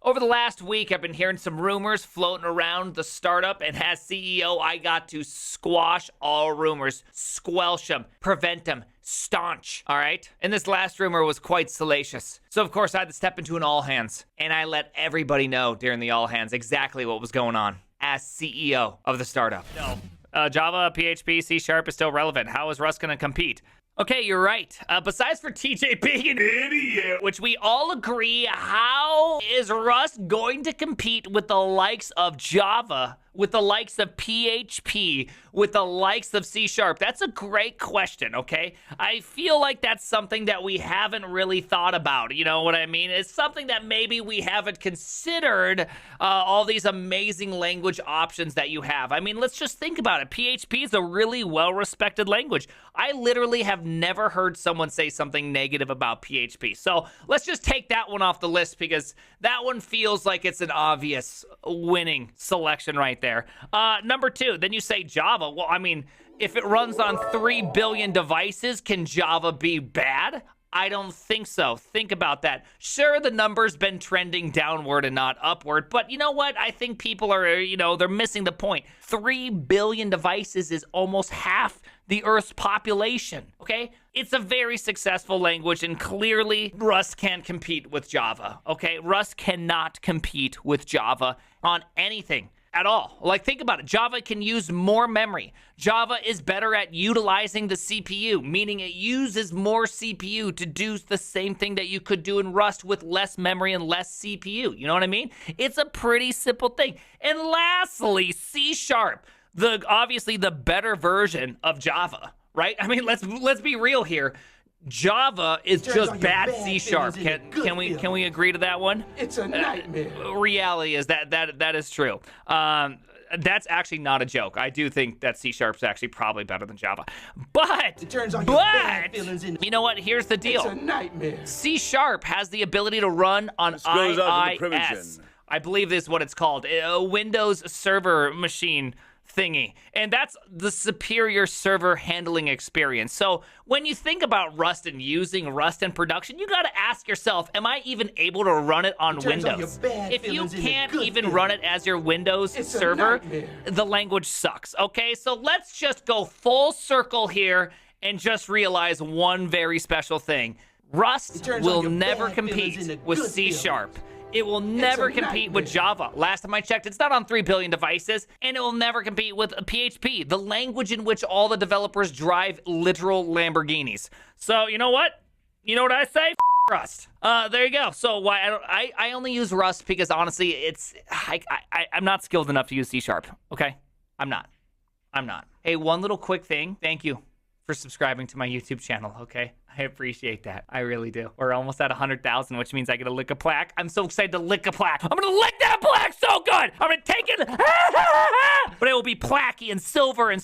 Over the last week, I've been hearing some rumors floating around the startup, and as CEO, I got to squash all rumors, squelch them, prevent them, staunch, all right? And this last rumor was quite salacious. So, of course, I had to step into an all-hands, and I let everybody know during the all-hands exactly what was going on as CEO of the startup. No, Java, PHP, C# is still relevant. How is Rust going to compete? Okay, you're right. Besides for TJ being an idiot, which we all agree, how is Rust going to compete with the likes of Java, with the likes of PHP, with the likes of C#? That's a great question, okay? I feel like that's something that we haven't really thought about, you know what I mean? It's something that maybe we haven't considered, all these amazing language options that you have. I mean, let's just think about it. PHP is a really well-respected language. I literally have never heard someone say something negative about PHP. So let's just take that one off the list because that one feels like it's an obvious winning selection right there. Number 2, then you say Java. Well, I mean, if it runs on 3 billion devices, can Java be bad? I don't think so. Think about that. Sure, the number's been trending downward and not upward, but you know what? I think people are, they're missing the point. 3 billion devices is almost half the Earth's population, okay? It's a very successful language, and clearly Rust can't compete with Java, okay? Rust cannot compete with Java on anything at all. Like, think about it. Java can use more memory. Java is better at utilizing the CPU, meaning it uses more CPU to do the same thing that you could do in Rust with less memory and less CPU. You know what I mean? It's a pretty simple thing. And lastly, C#, obviously the better version of Java, right? I mean, let's be real here. Java is just bad C#. Can we agree to that one? It's a nightmare. Reality is that is true. That's actually not a joke. I do think that C# is actually probably better than Java. But It turns on your bad feelings into you know what? Here's the deal. It's a nightmare. C# has the ability to run on goes out to the IIS. provision. I believe this is what it's called. A Windows server machine thingy. And that's the superior server handling experience. So when you think about Rust and using Rust in production, you got to ask yourself, am I even able to run it on turns all your Windows? bad If you feelings into can't good even run it feelings. as your Windows It's a server, nightmare. the language sucks. Okay, so let's just go full circle here and just realize one very special thing. Rust turns all will your bad never feelings compete into with good C#. feelings. It will never a compete with nightmare. Java. Last time I checked, it's not on 3 billion devices, and it will never compete with PHP, the language in which all the developers drive literal Lamborghinis. So, you know what? You know what I say? F Rust. There you go. So why I only use Rust because honestly, I'm not skilled enough to use C#. Okay, I'm not. Hey, one little quick thing. Thank you for subscribing to my YouTube channel. Okay, I appreciate that. I really do. We're almost at 100,000, which means I get to lick a plaque. I'm so excited to lick a plaque. I'm gonna lick that plaque so good. I'm gonna take it, but it will be plaquey and silver and